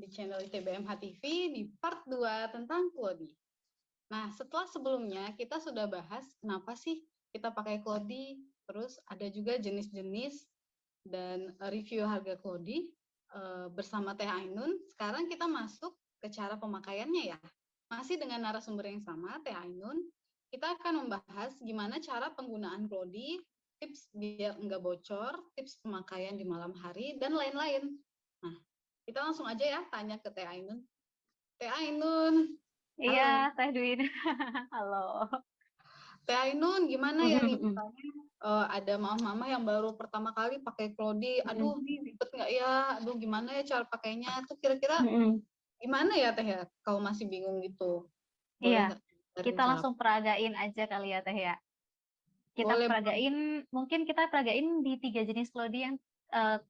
di channel ITBMH TV di part 2 tentang Claudie. Nah, sebelumnya kita sudah bahas kenapa sih kita pakai Claudie, terus ada juga jenis-jenis dan review harga Claudie bersama Teh Ainun. Sekarang kita masuk ke cara pemakaiannya ya. Masih dengan narasumber yang sama, Teh Ainun. Kita akan membahas gimana cara penggunaan Claudie, tips biar nggak bocor, tips pemakaian di malam hari, dan lain-lain. Nah, kita langsung aja ya tanya ke Teh Ainun. Teh Ainun, Iya, halo. Teh Dwin. Halo. Teh Ainun, gimana ya nih misalnya ada mama-mama yang baru pertama kali pakai Claudie, aduh nih ribet nggak ya, aduh gimana ya cara pakainya, tuh kira-kira gimana ya Teh ya, kalau masih bingung gitu, Iya, boleh nggak kita jawab? langsung peragain aja kali ya, Teh ya. Kita Boleh, boleh. peragain, mungkin kita peragain di 3 jenis Claudi yang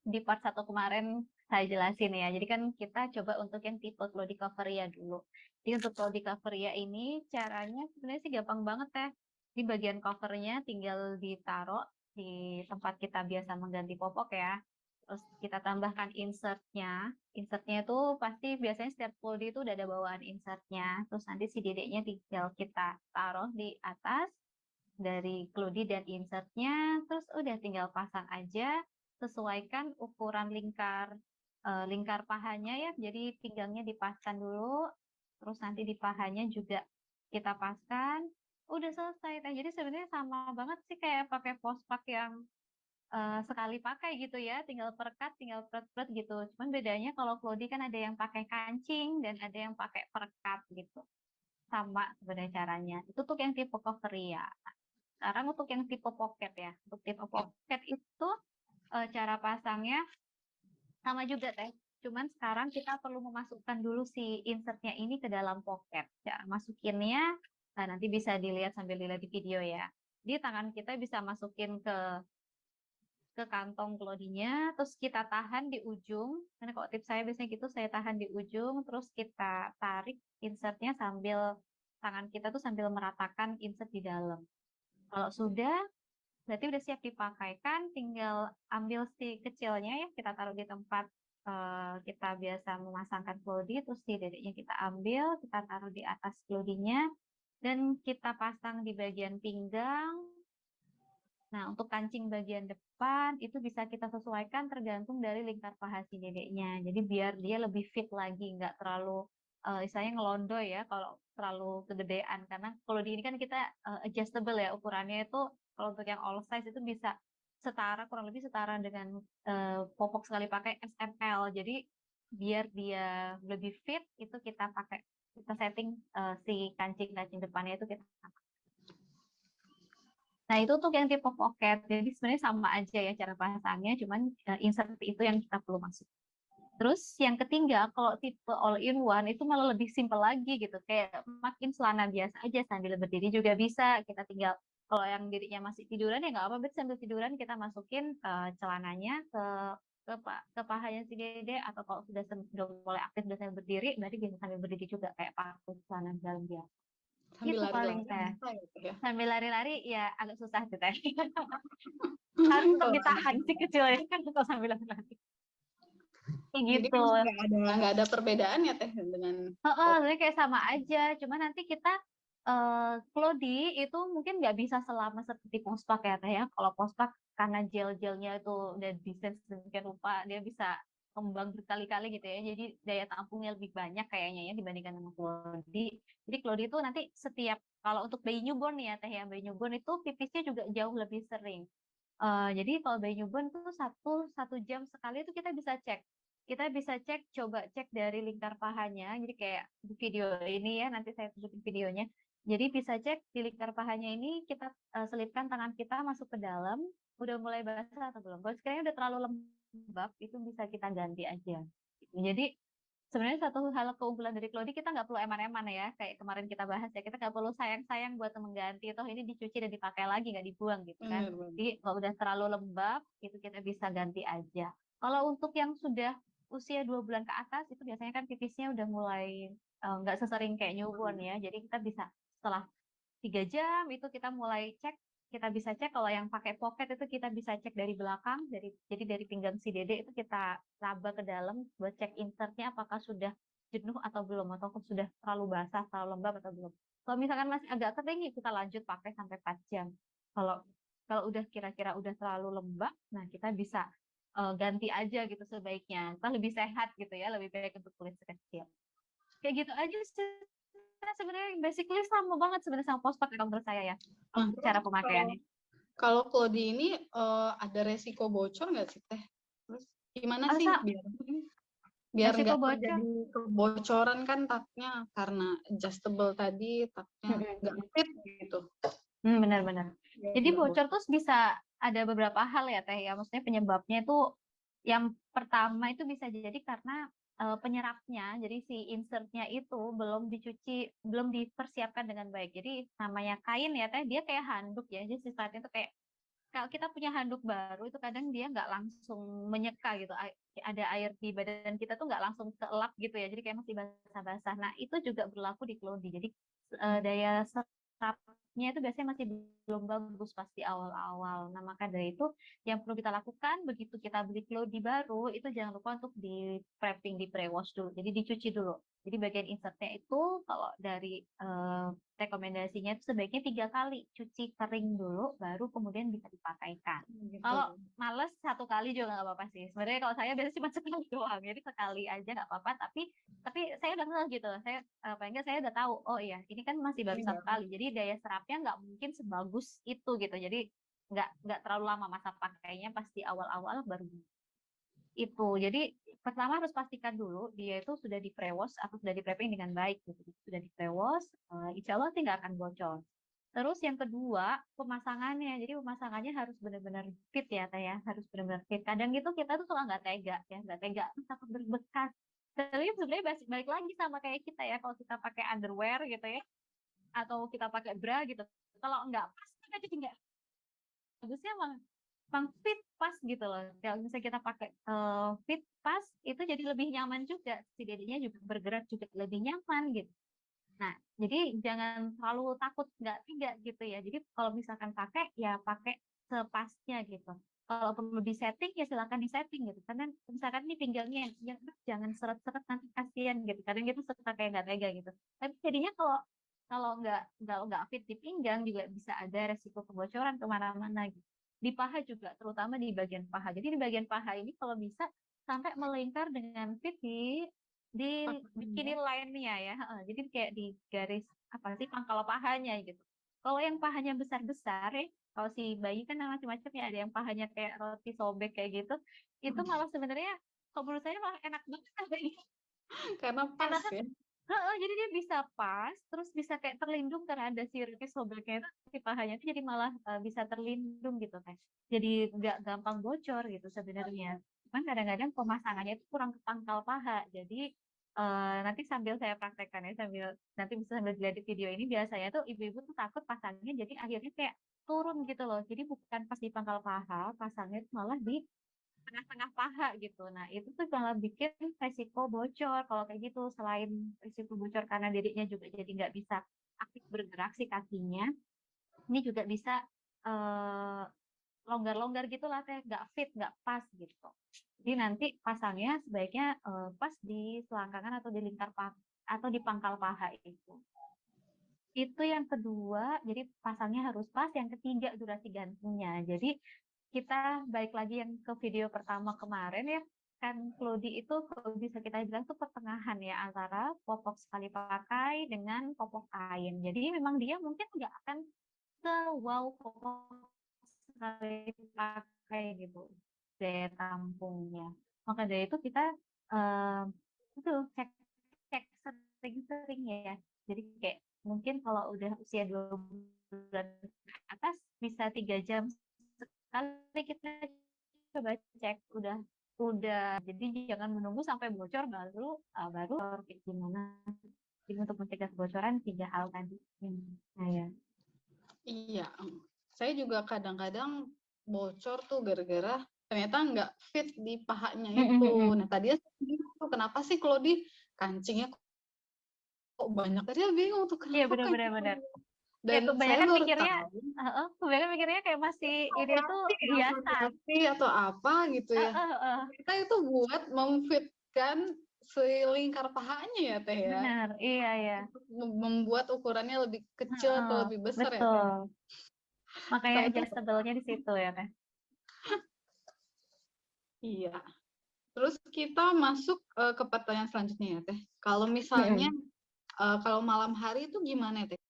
di part 1 kemarin saya jelasin ya. Jadi kan kita coba untuk yang tipe Claudi Cavaria dulu. Jadi untuk Claudi Cavaria ini caranya sebenarnya sih gampang banget ya. Di bagian covernya tinggal ditaruh di tempat kita biasa mengganti popok ya. Terus kita tambahkan insertnya. Insertnya itu pasti biasanya setiap Claudi itu udah ada bawaan insertnya. Terus nanti si dedeknya tinggal kita taruh di atas dari Claudi dan insertnya, terus udah tinggal pasang aja, sesuaikan ukuran lingkar pahanya ya, jadi pinggangnya dipaskan dulu, terus nanti di pahanya juga kita paskan, udah selesai. Jadi sebenarnya sama banget sih kayak pakai pospak yang sekali pakai gitu ya, tinggal perekat, tinggal pret-pret gitu. Cuman bedanya kalau Claudi kan ada yang pakai kancing dan ada yang pakai perekat gitu. Sama sebenarnya caranya. Itu tuh yang tipe Coveria. Sekarang untuk yang tipe pocket ya. Untuk tipe Ya. pocket itu cara pasangnya sama juga teh. Cuman sekarang kita perlu memasukkan dulu si insertnya ini ke dalam pocket. Cara masukinnya, nah nanti bisa dilihat sambil dilihat di video ya. Di tangan kita bisa masukin ke kantong kelodinya, terus kita tahan di ujung. Karena kalau tips saya biasanya gitu, saya tahan di ujung, terus kita tarik insertnya sambil tangan kita tuh sambil meratakan insert di dalam. Kalau sudah, berarti udah siap dipakai kan, tinggal ambil si kecilnya ya, kita taruh di tempat kita biasa memasangkan klodi, terus si dedeknya kita ambil, kita taruh di atas klodinya, dan kita pasang di bagian pinggang. Nah, untuk kancing bagian depan itu bisa kita sesuaikan tergantung dari lingkar paha si dedeknya. Jadi biar dia lebih fit lagi, nggak terlalu istilahnya ngelondoy ya kalau terlalu kegedean. Karena kalau di ini kan kita adjustable ya ukurannya itu kalau untuk yang all size itu bisa setara kurang lebih setara dengan popok sekali pakai SML. Jadi biar dia lebih fit itu kita setting si kancing-kancing depannya itu kita. Nah, itu tuh yang tipe pocket. Jadi sebenarnya sama aja ya cara pasangnya, cuman insert itu yang kita perlu masuk. Terus yang ketiga, kalau tipe all in one itu malah lebih simple lagi gitu. Kayak makin celana biasa aja sambil berdiri juga bisa. Kita tinggal kalau yang dirinya masih tiduran ya nggak apa-apa, berarti sambil tiduran kita masukin celananya ke pahanya si dede, atau kalau sudah mulai aktif sudah sambil berdiri, berarti bisa sambil berdiri juga kayak pakai celana dalam biasa. Sambil Itu paling lari-lari teh. bisa ya Teh ya. Sambil lari-lari ya agak susah sih teh. Harus tetap Kalau ditahan si kecilnya kan kalau sambil lari-lari. Kayak jadi gitu. masih nggak ada perbedaan ya Teh dengan Heeh, pop. sebenarnya kayak sama aja. Cuma nanti kita Claudi itu mungkin nggak bisa selama seperti pospak ya teh ya. Kalau pospak karena gel-gelnya itu udah desain sedemikian rupa, dia bisa kembang berkali-kali gitu ya. Jadi daya tampungnya lebih banyak kayaknya ya dibandingkan sama Claudi. Jadi Claudi itu nanti setiap kalau untuk bayi newborn nih ya teh ya, bayi newborn itu pipisnya juga jauh lebih sering. Jadi kalau bayi newborn tuh satu jam sekali itu kita bisa cek. Kita bisa cek, coba cek dari lingkar pahanya. Jadi kayak di video ini ya, nanti saya tunjukin videonya. Jadi bisa cek di lingkar pahanya ini kita selipkan tangan kita masuk ke dalam, udah mulai basah atau belum. Kalau sekiranya udah terlalu lembab, itu bisa kita ganti aja. Jadi sebenarnya satu hal keunggulan dari Claudie kita nggak perlu eman-eman ya, kayak kemarin kita bahas ya, kita nggak perlu sayang-sayang buat mengganti, toh ini dicuci dan dipakai lagi nggak dibuang gitu kan. Benar, benar. Jadi kalau udah terlalu lembab, itu kita bisa ganti aja. Kalau untuk yang sudah usia 2 bulan ke atas, itu biasanya kan pipisnya udah mulai nggak sesering kayak newborn ya, jadi kita bisa setelah 3 jam itu kita mulai cek kita bisa cek kalau yang pakai pocket itu kita bisa cek dari belakang, jadi dari pinggang si dede itu kita raba ke dalam buat cek insertnya apakah sudah jenuh atau belum, atau sudah terlalu basah, terlalu lembab atau belum. Kalau misalkan masih agak kering, ya kita lanjut pakai sampai 4 jam. Kalau kalau udah kira-kira udah terlalu lembab, nah kita bisa ganti aja gitu sebaiknya. Kita lebih sehat gitu ya, lebih baik untuk kulit kecil. Kayak gitu aja sih. Nah, sebenarnya basically sama banget sebenarnya sama postpac kalau menurut saya ya. Nah, Cara terus pemakaiannya. kalau Claudie ini ada resiko bocor nggak sih Teh? Terus gimana sih Asa biar resiko nggak bocor. terjadi kebocoran kan taknya karena adjustable tadi taknya nggak fit gitu. Benar-benar. Biar Jadi nggak bocor bocor. tuh bisa ada beberapa hal ya Teh ya. Maksudnya penyebabnya itu yang pertama itu bisa jadi karena penyerapnya. Jadi si insertnya itu belum dicuci, belum dipersiapkan dengan baik. Jadi namanya kain ya Teh, dia kayak handuk ya. Jadi sifatnya itu kayak kalau kita punya handuk baru itu kadang dia nggak langsung menyeka gitu. Ada air di badan kita tuh nggak langsung keelap gitu ya. Jadi kayak masih basah-basah. Nah itu juga berlaku di Clody. Jadi daya serapnya itu biasanya masih belum bagus pas di awal-awal. Nah maka dari itu yang perlu kita lakukan begitu kita beli Clody baru itu jangan lupa untuk di prepping, di pre-wash dulu. Jadi dicuci dulu. Jadi bagian insertnya itu kalau dari rekomendasinya itu sebaiknya 3 kali cuci kering dulu, baru kemudian bisa dipakaikan. Kalau Gitu. males 1 kali juga nggak apa-apa sih. Sebenarnya kalau saya biasanya cuma sekali doang, jadi sekali aja nggak apa-apa. Tapi saya udah ngeh gitu, saya paling nggak saya udah tahu. Oh iya, ini kan masih baru Ini 1 kali, jadi daya serapnya nggak mungkin sebagus itu gitu. Jadi nggak terlalu lama masa pakainya, pasti awal-awal baru itu. Jadi pertama harus pastikan dulu dia itu sudah di pre-wash atau sudah di prepping dengan baik gitu. Sudah di pre-wash, insya Allah sih nggak akan bocor. Terus yang kedua, pemasangannya. Jadi pemasangannya harus benar-benar fit ya, Teh ya. Harus benar-benar fit. Kadang itu kita tuh suka nggak tega ya, nggak tega, takut berbekas. Tapi sebenarnya balik lagi sama kayak kita ya, kalau kita pakai underwear gitu ya, atau kita pakai bra gitu. Kalau nggak pas, kita jadi nggak bagusnya emang fit pas gitu loh. Kalau misalnya kita pakai fit pas, itu jadi lebih nyaman juga. Si dedenya juga bergerak juga lebih nyaman gitu. Nah, jadi jangan terlalu takut nggak tiga gitu ya. Jadi kalau misalkan pakai, ya pakai sepasnya gitu. Kalau perlu di setting, ya silakan di setting gitu. Karena misalkan ini pinggangnya, ya jangan seret-seret nanti kasihan gitu. Kadang gitu suka kayak nggak tega gitu. Tapi jadinya kalau kalau nggak fit di pinggang juga bisa ada resiko kebocoran kemana-mana gitu. Di paha juga, terutama di bagian paha. Jadi di bagian paha ini kalau bisa sampai melingkar dengan fit di bikini line-nya ya. Jadi kayak di garis apa sih pangkal pahanya gitu. Kalau yang pahanya besar-besar ya, kalau si bayi kan macam-macam ya, ada yang pahanya kayak roti sobek kayak gitu, itu malah sebenarnya kalau menurut saya malah enak banget katanya. Karena pas Enak kan? ya. Jadi dia bisa pas, terus bisa kayak terlindung karena ada si roti sobeknya itu, si pahanya itu jadi malah bisa terlindung gitu kan. Jadi nggak gampang bocor gitu sebenarnya. Cuman kadang-kadang pemasangannya itu kurang ke pangkal paha. Jadi nanti sambil saya praktekkan ya, nanti bisa sambil dilihat di video ini, biasanya tuh ibu-ibu tuh takut pasangnya jadi akhirnya kayak turun gitu loh. Jadi bukan pas di pangkal paha, pasangnya itu malah di tengah-tengah paha gitu. Nah, itu tuh malah bikin resiko bocor. Kalau kayak gitu, selain resiko bocor karena dedeknya juga jadi nggak bisa aktif bergerak si kakinya, ini juga bisa eh, longgar-longgar gitu lah, teh nggak fit, nggak pas gitu. Jadi nanti pasangnya sebaiknya pas di selangkangan atau di lingkar paha atau di pangkal paha itu. Itu yang kedua, jadi pasangnya harus pas. Yang ketiga, durasi gantinya. Jadi kita balik lagi yang ke video pertama kemarin ya, kan Clody itu kalau bisa kita bilang tuh pertengahan ya antara popok sekali pakai dengan popok kain. Jadi memang dia mungkin nggak akan se-wow popok sekali pakai gitu daya tampungnya. Maka dari itu kita eh, itu cek cek sering-sering ya. Jadi kayak mungkin kalau udah usia 2 bulan ke atas bisa 3 jam sekali kita coba cek udah jadi jangan menunggu sampai bocor baru kayak gimana. Jadi untuk mencegah kebocoran 3 hal tadi. Nah ya. Iya, saya juga kadang-kadang bocor tuh gara-gara ternyata nggak fit di pahanya itu. Nah, tadinya saya bingung tuh, kenapa sih kalau di kancingnya kok banyak? Tadi saya bingung tuh Iya kenapa benar-benar kancingnya benar. banyak. Ya Dan saya kebanyakan baru mikirnya, tahu kebanyakan mikirnya kayak masih ini tuh hiasan. operasi atau apa gitu ya. Kita itu buat memfitkan si lingkar pahanya ya Teh ya. Benar, iya ya. Untuk membuat ukurannya lebih kecil atau lebih besar ya Teh. Betul. Makanya Saya tuh adjustable-nya di situ ya Teh. iya. Terus kita masuk ke pertanyaan selanjutnya ya Teh. Kalau misalnya kalau malam hari itu gimana ya Teh?